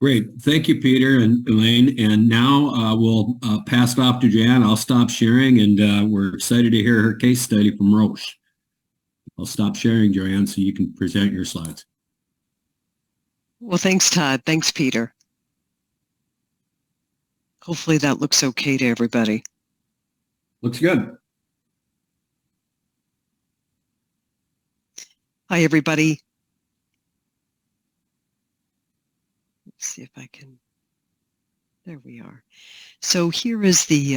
Great. Thank you, Peter and Elaine. And now we'll pass it off to Joanne. I'll stop sharing, and we're excited to hear her case study from Roche. I'll stop sharing, Joanne, so you can present your slides. Well, thanks, Todd. Thanks, Peter. Hopefully that looks okay to everybody. Looks good. Hi, everybody. Let's see if I can. There we are. So here is the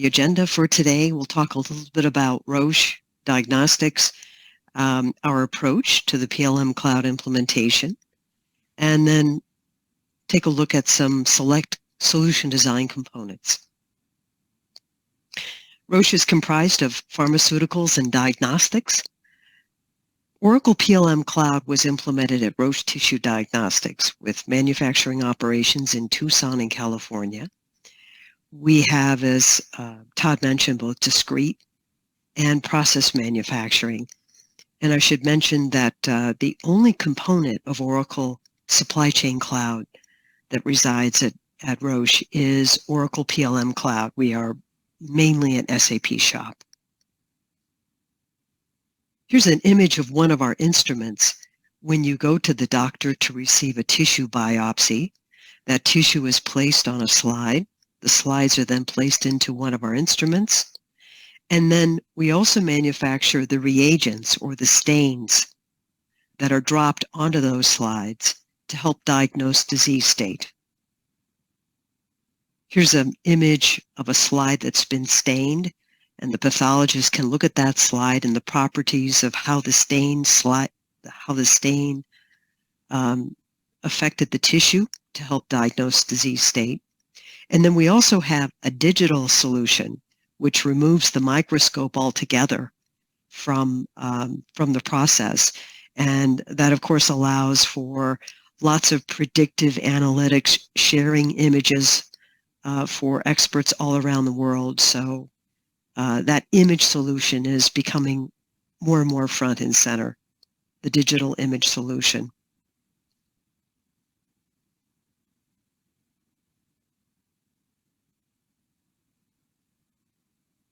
agenda for today. We'll talk a little bit about Roche Diagnostics, our approach to the PLM cloud implementation, and then take a look at some select solution design components. Roche is comprised of pharmaceuticals and diagnostics. Oracle PLM Cloud was implemented at Roche Tissue Diagnostics with manufacturing operations in Tucson and California. We have, as Todd mentioned, both discrete and process manufacturing. And I should mention that the only component of Oracle Supply Chain Cloud that resides at Roche is Oracle PLM Cloud. We are mainly an SAP shop. Here's an image of one of our instruments. When you go to the doctor to receive a tissue biopsy, that tissue is placed on a slide. The slides are then placed into one of our instruments. And then we also manufacture the reagents or the stains that are dropped onto those slides to help diagnose disease state. Here's an image of a slide that's been stained, and the pathologist can look at that slide and the properties of how the stain affected the tissue to help diagnose disease state. And then we also have a digital solution which removes the microscope altogether from the process. And that, of course, allows for lots of predictive analytics, sharing images for experts all around the world. So that image solution is becoming more and more front and center, the digital image solution.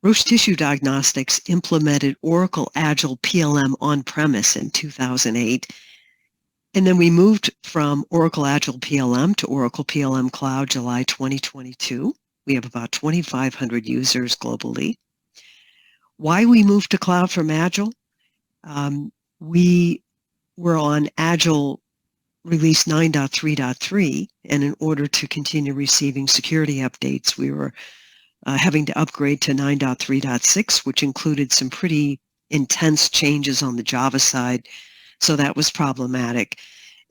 Roche Tissue Diagnostics implemented Oracle Agile PLM on-premise in 2008. And then we moved from Oracle Agile PLM to Oracle PLM Cloud July 2022. We have about 2,500 users globally. Why we moved to cloud from Agile? We were on Agile release 9.3.3, and in order to continue receiving security updates, we were having to upgrade to 9.3.6, which included some pretty intense changes on the Java side, so that was problematic.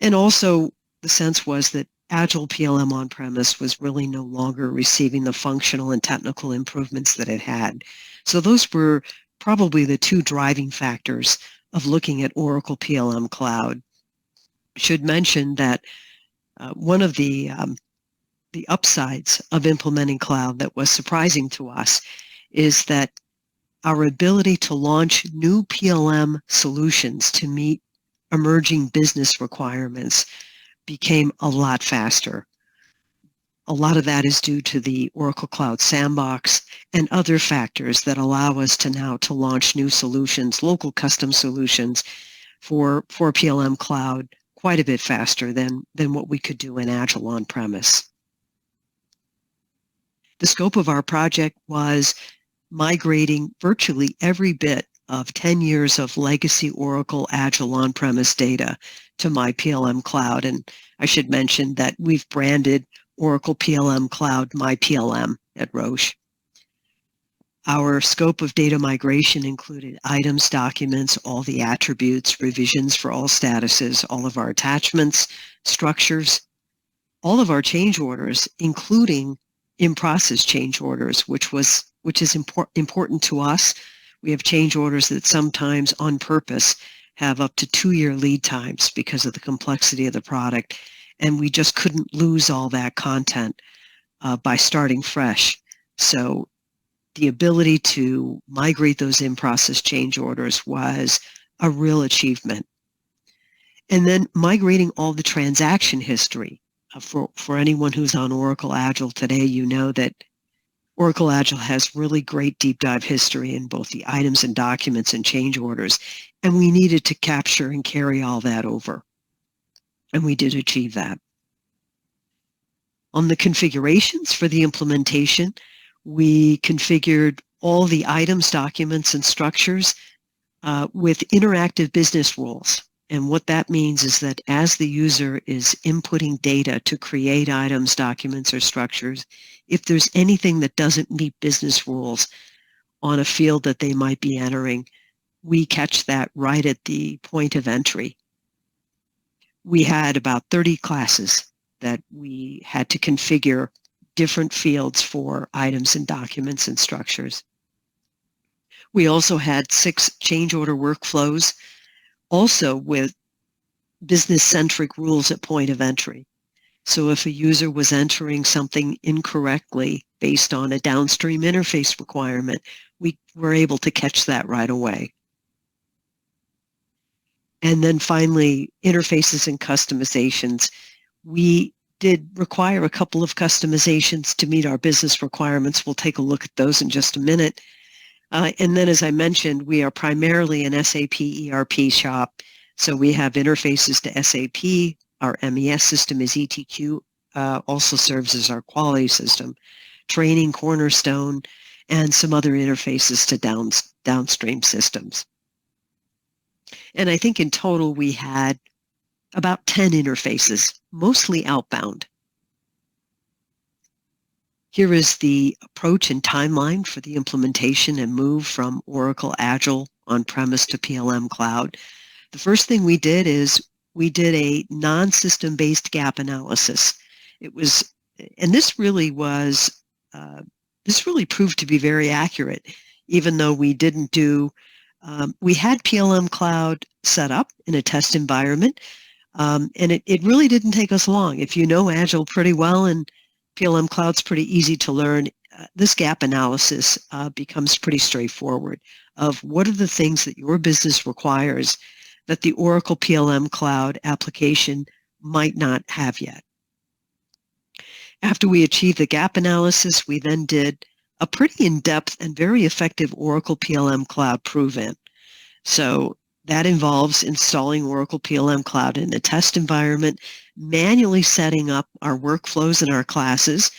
And also, the sense was that Agile PLM on-premise was really no longer receiving the functional and technical improvements that it had. So those were probably the two driving factors of looking at Oracle PLM Cloud. Should mention that one of the upsides of implementing cloud that was surprising to us is that our ability to launch new PLM solutions to meet emerging business requirements became a lot faster. A lot of that is due to the Oracle Cloud Sandbox and other factors that allow us to now to launch new solutions, local custom solutions for PLM Cloud quite a bit faster than what we could do in Agile on-premise. The scope of our project was migrating virtually every bit of 10 years of legacy Oracle Agile on-premise data to MyPLM Cloud. And I should mention that we've branded Oracle PLM Cloud MyPLM at Roche. Our scope of data migration included items, documents, all the attributes, revisions for all statuses, all of our attachments, structures, all of our change orders, including in-process change orders, which is important to us. We have change orders that sometimes on purpose have up to 2-year lead times because of the complexity of the product. And we just couldn't lose all that content by starting fresh. So the ability to migrate those in-process change orders was a real achievement. And then migrating all the transaction history for anyone who's on Oracle Agile today, you know that Oracle Agile has really great deep dive history in both the items and documents and change orders, and we needed to capture and carry all that over. And we did achieve that. On the configurations for the implementation, we configured all the items, documents, and structures with interactive business rules. And what that means is that as the user is inputting data to create items, documents, or structures, if there's anything that doesn't meet business rules on a field that they might be entering, we catch that right at the point of entry. We had about 30 classes that we had to configure different fields for items and documents and structures. We also had 6 change order workflows, also with business-centric rules at point of entry. So if a user was entering something incorrectly based on a downstream interface requirement, we were able to catch that right away. And then finally, interfaces and customizations. We did require a couple of customizations to meet our business requirements. We'll take a look at those in just a minute. And then, as I mentioned, we are primarily an SAP ERP shop. So we have interfaces to SAP. Our MES system is ETQ, also serves as our quality system, training Cornerstone, and some other interfaces to downstream systems. And I think in total we had about 10 interfaces, mostly outbound. Here is the approach and timeline for the implementation and move from Oracle Agile on-premise to PLM Cloud. The first thing we did is we did a non-system-based gap analysis. It was, and this really proved to be very accurate, even though we didn't do, we had PLM Cloud set up in a test environment, and it really didn't take us long. If you know Agile pretty well and PLM Cloud's pretty easy to learn, this gap analysis becomes pretty straightforward of what are the things that your business requires that the Oracle PLM Cloud application might not have yet. After we achieved the gap analysis, we then did a pretty in-depth and very effective Oracle PLM Cloud prove-in. So that involves installing Oracle PLM Cloud in a test environment, manually setting up our workflows and our classes,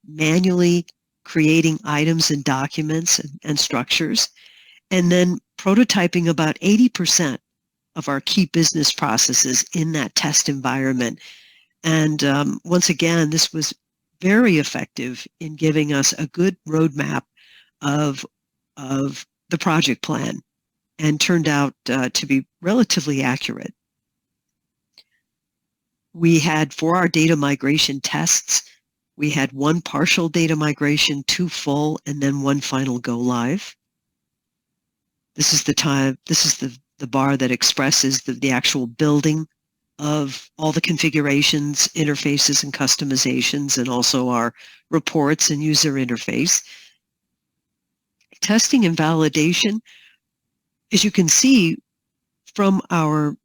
manually creating items and documents and structures, and then prototyping about 80% of our key business processes in that test environment. And once again, this was very effective in giving us a good roadmap of the project plan and turned out to be relatively accurate. We had, for our data migration tests, we had 1 partial data migration, 2 full, and then 1 final go live. This is the time, this is the bar that expresses the actual building of all the configurations, interfaces, and customizations, and also our reports and user interface. Testing and validation, as you can see from our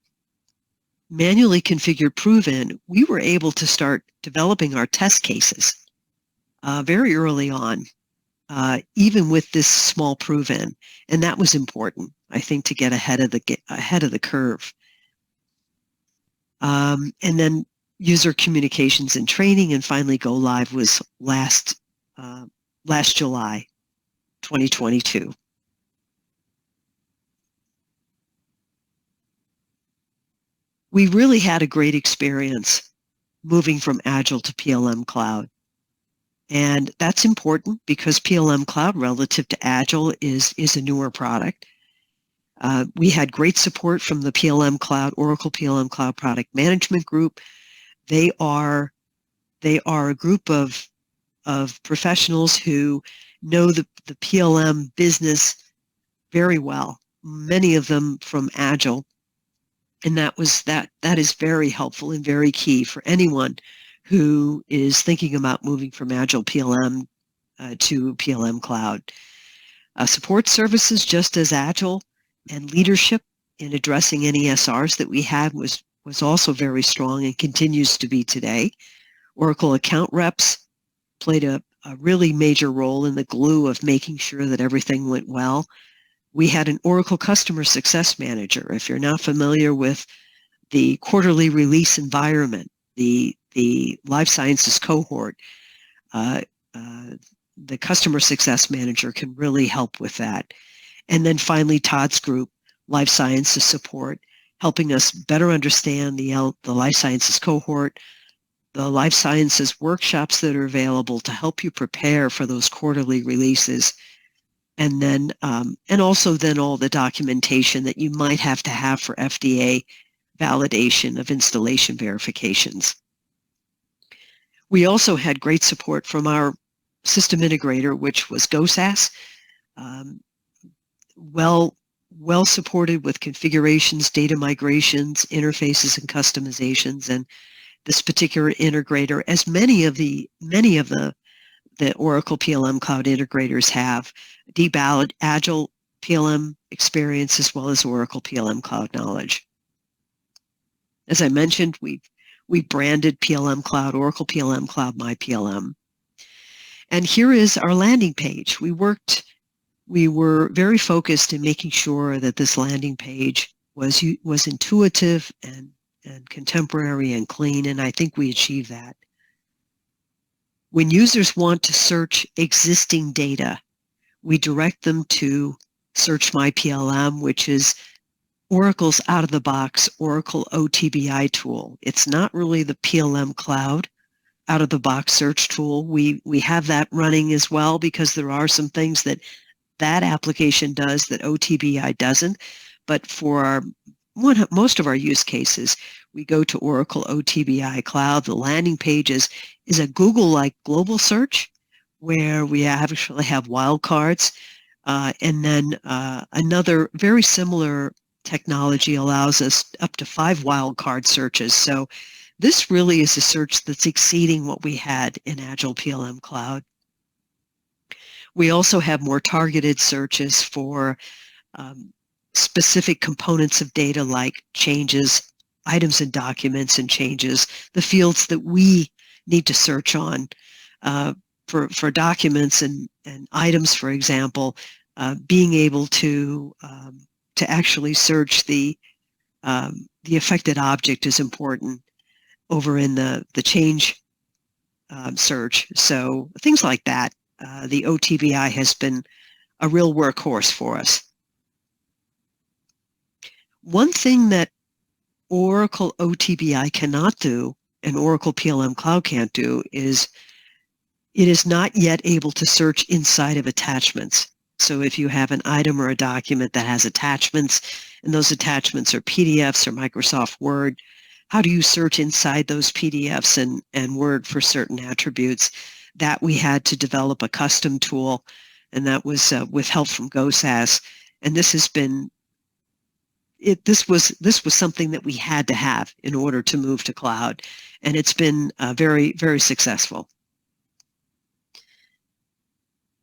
manually configured prove-in, we were able to start developing our test cases very early on, even with this small prove-in, and that was important, I think, to get ahead of the curve. And then user communications and training, and finally go live was last July 2022. We really had a great experience moving from Agile to PLM Cloud. And that's important because PLM Cloud relative to Agile is a newer product. We had great support from the PLM Cloud, Oracle PLM Cloud Product Management Group. They are a group of professionals who know the PLM business very well, many of them from Agile. And that is very helpful and very key for anyone who is thinking about moving from Agile PLM to PLM Cloud. Support services, just as Agile, and leadership in addressing any SRs that we had was also very strong and continues to be today. Oracle account reps played a really major role in the glue of making sure that everything went well. We had an Oracle Customer Success Manager. If you're not familiar with the quarterly release environment, the life sciences cohort, the Customer Success Manager can really help with that. And then finally, Todd's group, Life Sciences Support, helping us better understand the life sciences cohort, the life sciences workshops that are available to help you prepare for those quarterly releases, and then and also then all the documentation that you might have to have for FDA validation of installation verifications. We also had great support from our system integrator, which was GoSAS, well supported with configurations, data migrations, interfaces, and customizations. And this particular integrator, as many of the Oracle PLM Cloud integrators have, deep Agile PLM experience as well as Oracle PLM Cloud knowledge. As I mentioned, we branded PLM Cloud, Oracle PLM Cloud, MyPLM. And here is our landing page. We were very focused in making sure that this landing page was intuitive and contemporary and clean, and I think we achieved that. When users want to search existing data, we direct them to Search My PLM, which is Oracle's out-of-the-box Oracle OTBI tool. It's not really the PLM Cloud out-of-the-box search tool. We have that running as well because there are some things that application does that OTBI doesn't. But for most of our use cases, we go to Oracle OTBI Cloud. The landing page is a Google-like global search where we actually have wildcards. And then another very similar technology allows us up to 5 wildcard searches. So this really is a search that's exceeding what we had in Agile PLM Cloud. We also have more targeted searches for specific components of data like changes, items and documents and changes, the fields that we need to search on. For documents and items, for example, being able to actually search the affected object is important over in the change search. So things like that. The OTBI has been a real workhorse for us. One thing that Oracle OTBI cannot do and Oracle PLM Cloud can't do is it is not yet able to search inside of attachments. So if you have an item or a document that has attachments, and those attachments are PDFs or Microsoft Word, how do you search inside those PDFs and Word for certain attributes? That we had to develop a custom tool, and that was with help from GoSAS. And this has been this was something that we had to have in order to move to cloud, and it's been very, very successful.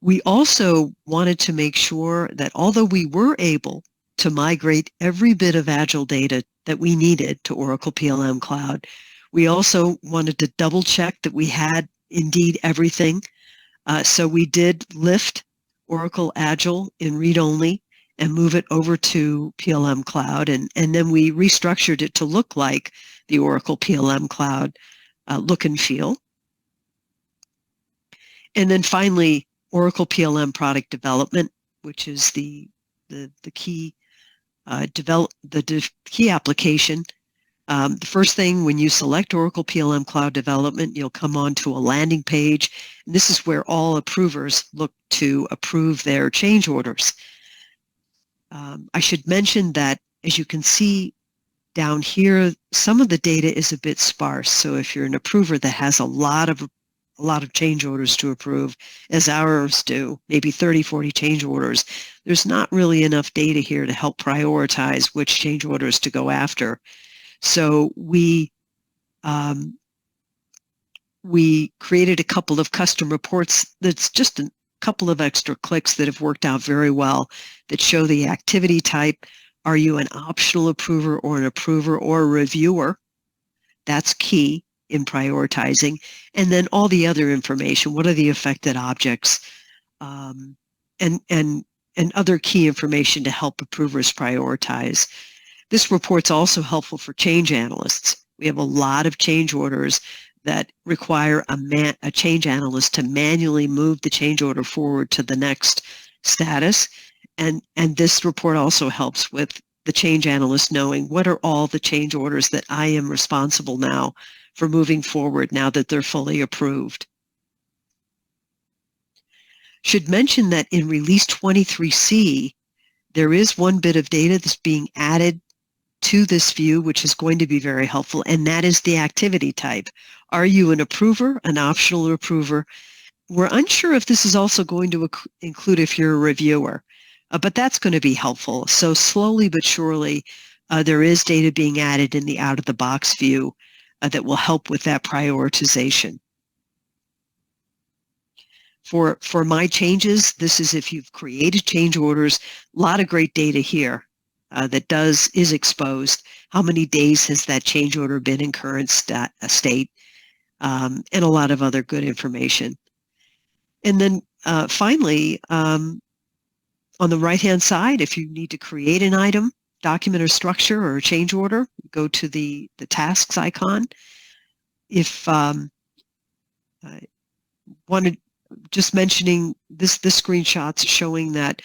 We also wanted to make sure that although we were able to migrate every bit of Agile data that we needed to Oracle PLM Cloud, we also wanted to double check that we had indeed everything. So we did lift Oracle Agile in read-only and move it over to PLM Cloud, and then we restructured it to look like the Oracle PLM Cloud look and feel. And then finally, Oracle PLM product development, which is the key key application. The first thing, when you select Oracle PLM Cloud Development, you'll come onto a landing page, and this is where all approvers look to approve their change orders. I should mention that, as you can see down here, some of the data is a bit sparse. So if you're an approver that has a lot of change orders to approve, as ours do, maybe 30, 40 change orders, there's not really enough data here to help prioritize which change orders to go after. So we created a couple of custom reports that's just a couple of extra clicks that have worked out very well, that show the activity type. Are you an optional approver or an approver or a reviewer? That's key. in prioritizing, and then all the other information. What are the affected objects, and other key information to help approvers prioritize. This report's also helpful for change analysts. We have a lot of change orders that require a change analyst to manually move the change order forward to the next status. And this report also helps with the change analyst knowing what are all the change orders that I am responsible now for moving forward now that they're fully approved. Should mention that in Release 23C, there is one bit of data that's being added to this view, which is going to be very helpful, and that is the activity type. Are you an approver, an optional approver? We're unsure if this is also going to include if you're a reviewer, but that's going to be helpful. So slowly but surely, there is data being added in the out-of-the-box view that will help with that prioritization. For my changes, this is if you've created change orders, a lot of great data here that is exposed. How many days has that change order been in current state, and a lot of other good information. And then finally, on the right-hand side, if you need to create an item, document or structure or a change order, go to the tasks icon. If just mentioning this screenshot's showing that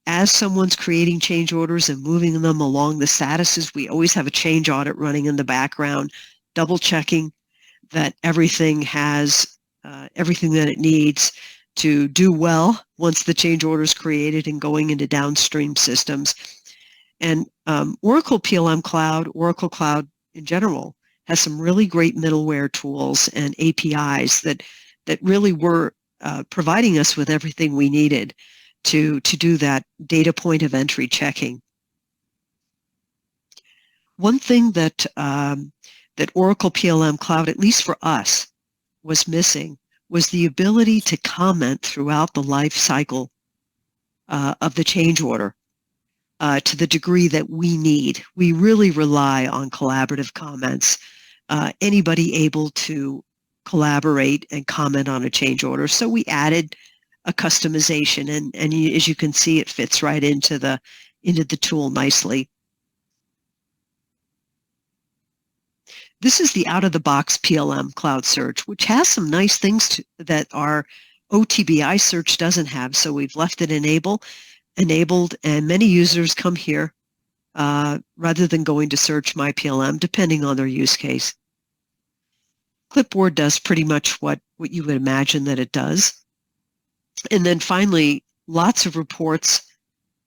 as someone's creating change orders and moving them along the statuses, we always have a change audit running in the background, double checking that everything has everything that it needs to do well once the change order is created and going into downstream systems. And Oracle PLM Cloud, Oracle Cloud in general, has some really great middleware tools and APIs that really were providing us with everything we needed to do that data point of entry checking. One thing that Oracle PLM Cloud, at least for us, was missing was the ability to comment throughout the life cycle of the change order to the degree that we need. We really rely on collaborative comments. Anybody able to collaborate and comment on a change order. So we added a customization, and as you can see, it fits right into the tool nicely. This is the out-of-the-box PLM Cloud Search, which has some nice things that our OTBI search doesn't have. So we've left it enabled, and many users come here rather than going to search my PLM, depending on their use case. Clipboard does pretty much what you would imagine that it does. And then finally, lots of reports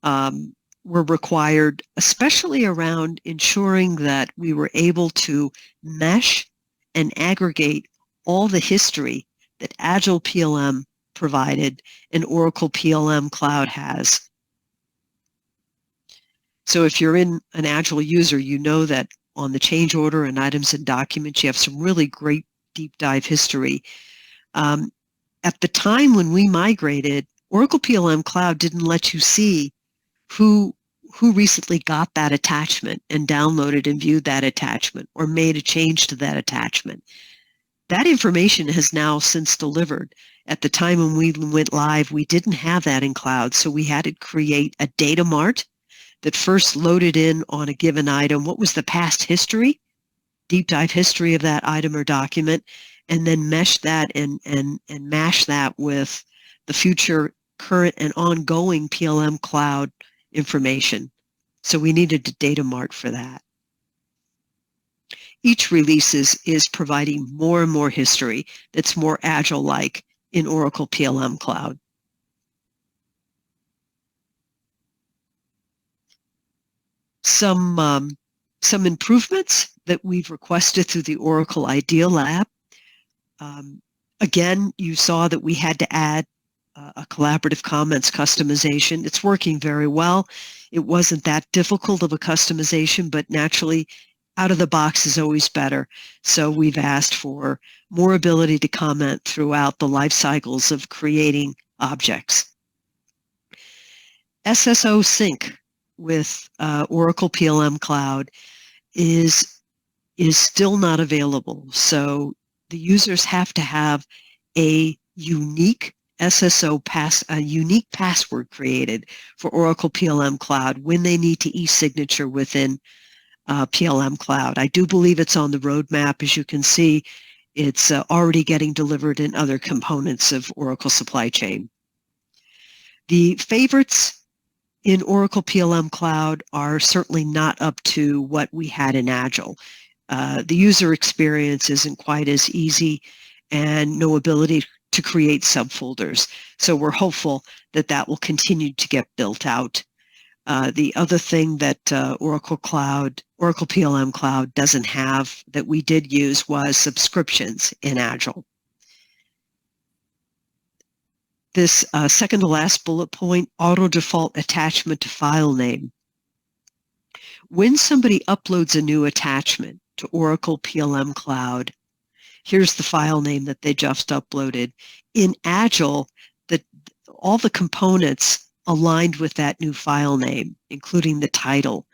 were required, especially around ensuring that we were able to mesh and aggregate all the history that Agile PLM provided and Oracle PLM Cloud has. So if you're an Agile user, you know that on the change order and items and documents, you have some really great deep dive history. At the time when we migrated, Oracle PLM Cloud didn't let you see who recently got that attachment and downloaded and viewed that attachment or made a change to that attachment. That information has now since delivered. At the time when we went live, we didn't have that in cloud, so we had to create a data mart that first loaded in on a given item what was the past history, deep dive history of that item or document, and then mesh that and mash that with the future, current, and ongoing PLM Cloud information. So we needed a data mart for that. Each release is providing more and more history that's more Agile-like in Oracle PLM Cloud. Some improvements that we've requested through the Oracle Idea Lab. Again, you saw that we had to add a collaborative comments customization. It's working very well. It wasn't that difficult of a customization, but naturally, out of the box is always better. So we've asked for more ability to comment throughout the life cycles of creating objects. SSO Sync with Oracle PLM Cloud is is still not available. So the users have to have a unique a unique password created for Oracle PLM Cloud when they need to e-signature within PLM Cloud. I do believe it's on the roadmap. As you can see, it's already getting delivered in other components of Oracle supply chain. The favorites in Oracle PLM Cloud are certainly not up to what we had in Agile. The user experience isn't quite as easy, and no ability to create subfolders. So we're hopeful that that will continue to get built out. The other thing that Oracle PLM Cloud doesn't have that we did use was subscriptions in Agile. This second to last bullet point, auto default attachment to file name. When somebody uploads a new attachment to Oracle PLM Cloud, here's the file name that they just uploaded. In Agile, all the components aligned with that new file name, including the title.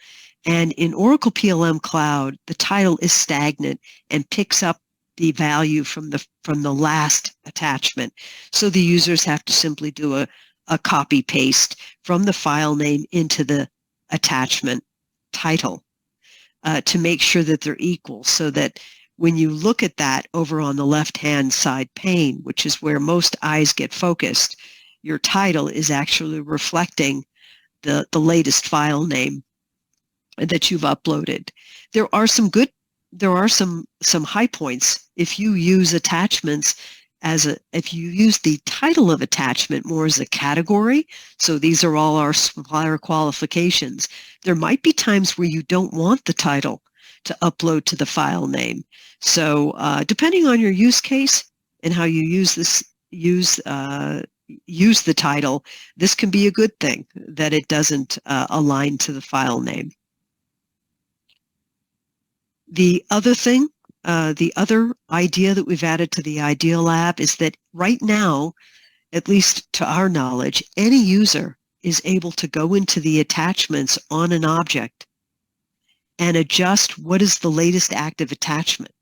And in Oracle PLM Cloud, the title is stagnant and picks up the value from the last attachment. So the users have to simply do a copy paste from the file name into the attachment title to make sure that they're equal, so that when you look at that over on the left-hand side pane, which is where most eyes get focused, your title is actually reflecting the latest file name that you've uploaded. There are some high points. If you use attachments if you use the title of attachment more as a category, so these are all our supplier qualifications, there might be times where you don't want the title to upload to the file name. So depending on your use case and how you use the title, this can be a good thing that it doesn't align to the file name. The other thing, the other idea that we've added to the Ideal Lab is that right now, at least to our knowledge, any user is able to go into the attachments on an object and adjust what is the latest active attachment.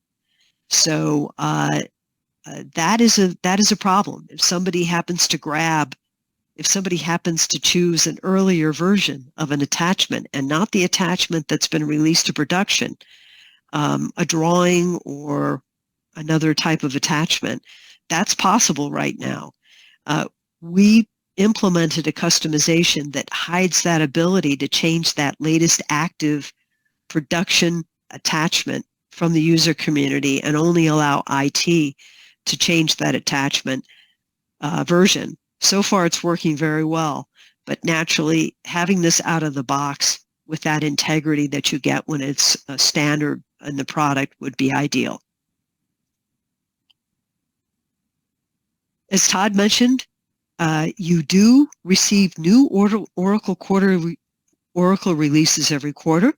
So that is a problem. If somebody happens to choose an earlier version of an attachment and not the attachment that's been released to production, a drawing or another type of attachment, that's possible right now. We implemented a customization that hides that ability to change that latest active production attachment from the user community and only allow IT to change that attachment version. So far, it's working very well, but naturally, having this out of the box with that integrity that you get when it's a standard in the product would be ideal. As Todd mentioned, you do receive new Oracle releases every quarter,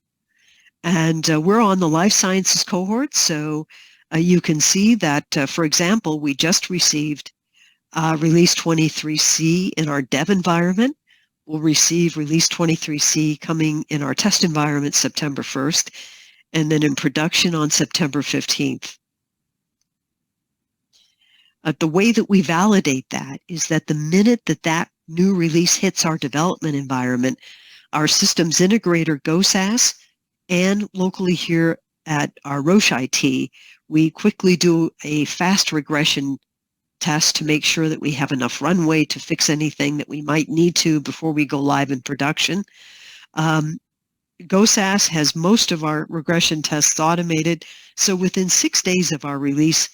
and we're on the life sciences cohort, so you can see that, for example, we just received Release 23C in our dev environment. We'll receive Release 23C coming in our test environment September 1st, and then in production on September 15th. The way that we validate that is that the minute that new release hits our development environment, our systems integrator GoSAS and locally here at our Roche IT, we quickly do a fast regression test to make sure that we have enough runway to fix anything that we might need to before we go live in production. GoSAS has most of our regression tests automated, so within 6 days of our release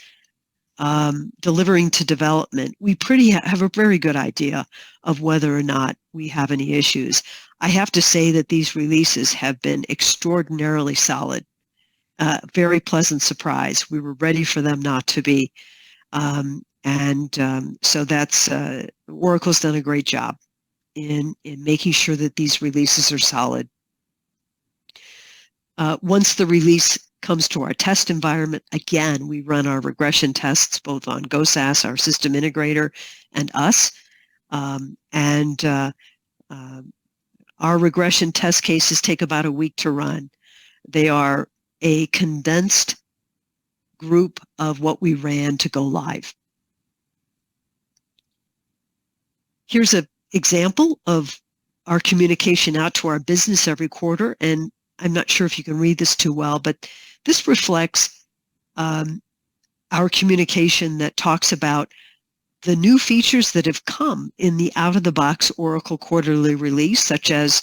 delivering to development, we have a very good idea of whether or not we have any issues. I have to say that these releases have been extraordinarily solid. Very pleasant surprise. We were ready for them not to be. So that's Oracle's done a great job in making sure that these releases are solid. Once the release comes to our test environment, again, we run our regression tests both on GoSAS, our system integrator, and us. Our regression test cases take about a week to run. They are a condensed group of what we ran to go live. Here's an example of our communication out to our business every quarter, and I'm not sure if you can read this too well, but this reflects our communication that talks about the new features that have come in the out-of-the-box Oracle quarterly release, such as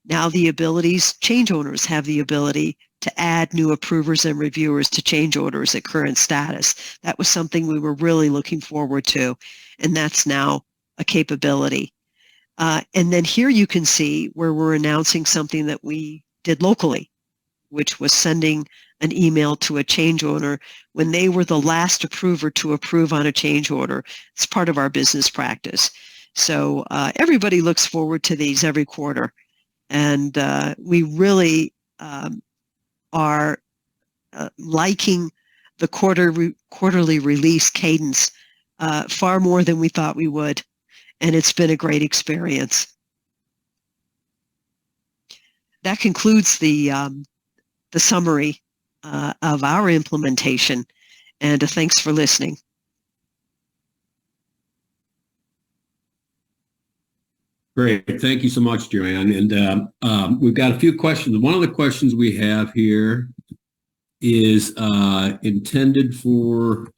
now the abilities, change owners have the ability to add new approvers and reviewers to change orders at current status. That was something we were really looking forward to, and that's now a capability. And then here you can see where we're announcing something that we did locally, which was sending an email to a change owner when they were the last approver to approve on a change order. It's part of our business practice. So everybody looks forward to these every quarter. And we really are liking the quarterly release cadence far more than we thought we would. And it's been a great experience. That concludes the summary of our implementation, and thanks for listening. Great. Thank you so much, Joanne. And we've got a few questions. One of the questions we have here is intended for,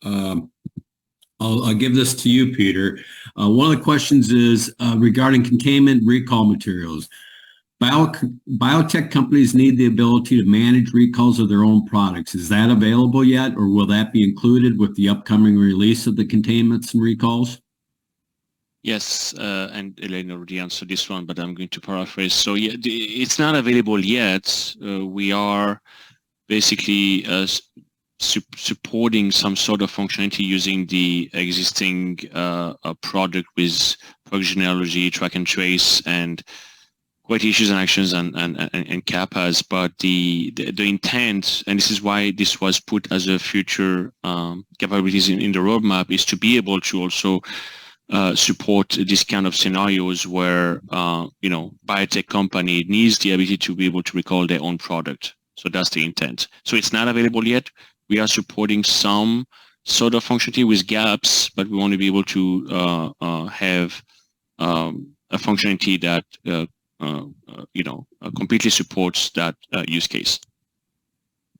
I'll give this to you, Peter. One of the questions is regarding containment recall materials. Biotech companies need the ability to manage recalls of their own products. Is that available yet, or will that be included with the upcoming release of the containments and recalls? Yes, and Elaine already answered this one, but I'm going to paraphrase. So yeah, it's not available yet. We are basically supporting some sort of functionality using the existing product with product genealogy, track and trace, and quality issues and actions and CAPAs. But the intent, and this is why this was put as a future capabilities in the roadmap, is to be able to also support this kind of scenarios where biotech company needs the ability to be able to recall their own product. So that's the intent. So it's not available yet. We are supporting some sort of functionality with gaps, but we want to be able to have a functionality that completely supports that use case.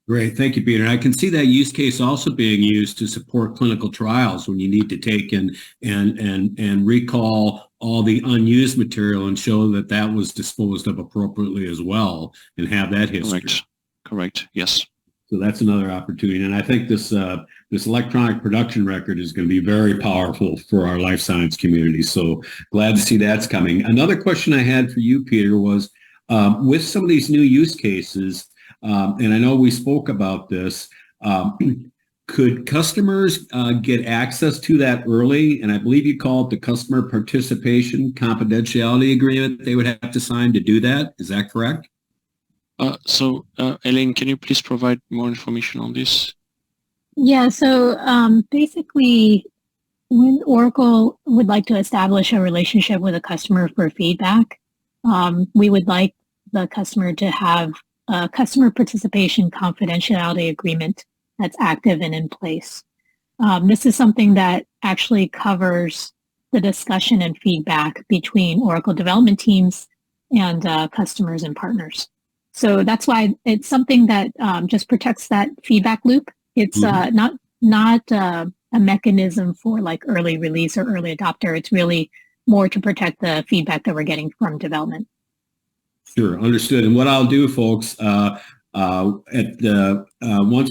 Great. Thank you, Peter. I can see that use case also being used to support clinical trials when you need to take and recall all the unused material and show that that was disposed of appropriately as well and have that history. Correct. Yes. So that's another opportunity. And I think this electronic production record is going to be very powerful for our life science community. So glad to see that's coming. Another question I had for you, Peter, was with some of these new use cases, and I know we spoke about this, could customers get access to that early? And I believe you call it the customer participation confidentiality agreement they would have to sign to do that. Is that correct? So, Elaine, can you please provide more information on this? Yeah, so basically, when Oracle would like to establish a relationship with a customer for feedback, we would like the customer to have a customer participation confidentiality agreement that's active and in place. This is something that actually covers the discussion and feedback between Oracle development teams and customers and partners. So that's why it's something that just protects that feedback loop. It's not a mechanism for like early release or early adopter. It's really more to protect the feedback that we're getting from development. Sure, understood. And what I'll do, folks, once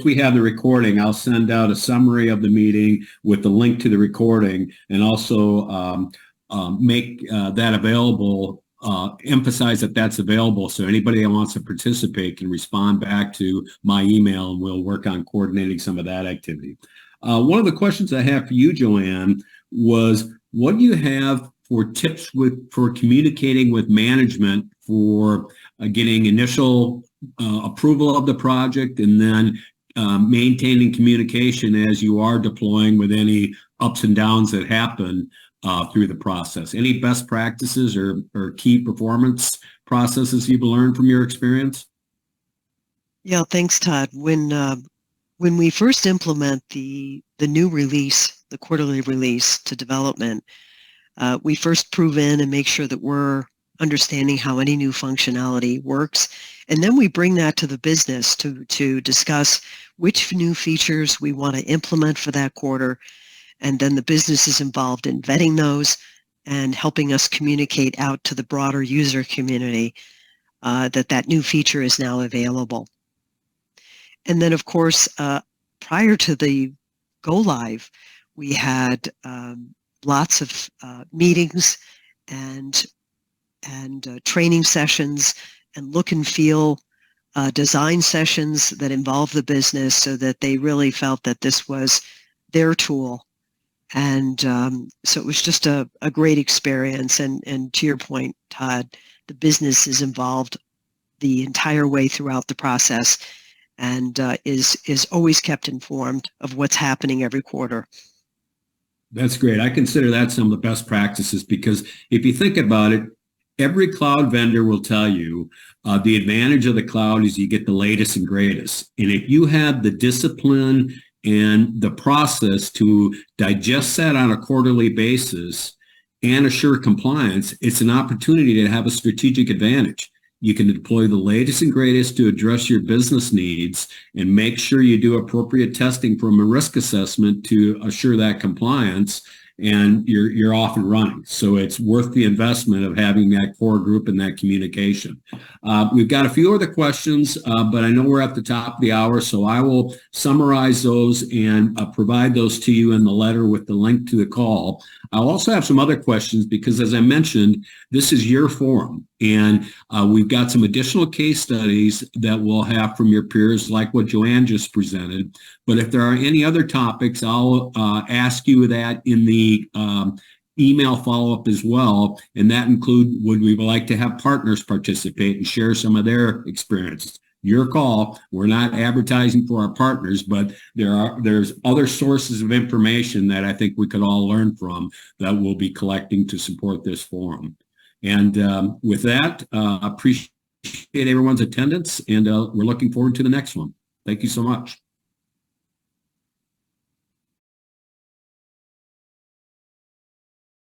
we have the recording, I'll send out a summary of the meeting with the link to the recording, and also make that available. Emphasize that that's available, so anybody that wants to participate can respond back to my email, and we'll work on coordinating some of that activity. One of the questions I have for you, Joanne, was what do you have for tips for communicating with management for getting initial approval of the project, and then maintaining communication as you are deploying with any ups and downs that happen through the process? Any best practices or key performance processes you've learned from your experience? Yeah, thanks, Todd. When we first implement the new release, the quarterly release to development, we first prove in and make sure that we're understanding how any new functionality works. And then we bring that to the business to discuss which new features we want to implement for that quarter. And then the business is involved in vetting those and helping us communicate out to the broader user community that new feature is now available. And then, of course, prior to the go live, we had lots of meetings and training sessions and look and feel design sessions that involve the business so that they really felt that this was their tool. And so it was just a great experience. And to your point, Todd, the business is involved the entire way throughout the process and is always kept informed of what's happening every quarter. That's great. I consider that some of the best practices because if you think about it, every cloud vendor will tell you the advantage of the cloud is you get the latest and greatest. And if you have the discipline and the process to digest that on a quarterly basis and assure compliance, it's an opportunity to have a strategic advantage. You can deploy the latest and greatest to address your business needs and make sure you do appropriate testing from a risk assessment to assure that compliance, and you're off and running. So it's worth the investment of having that core group and that communication. We've got a few other questions, but I know we're at the top of the hour, so I will summarize those and provide those to you in the letter with the link to the call. I'll also have some other questions because, as I mentioned, this is your forum, and we've got some additional case studies that we'll have from your peers, like what Joanne just presented. But if there are any other topics, I'll ask you that in the email follow-up as well, and that include would we like to have partners participate and share some of their experiences. Your call. We're not advertising for our partners, but there's other sources of information that I think we could all learn from that we'll be collecting to support this forum. And with that, appreciate everyone's attendance, and we're looking forward to the next one. Thank you so much.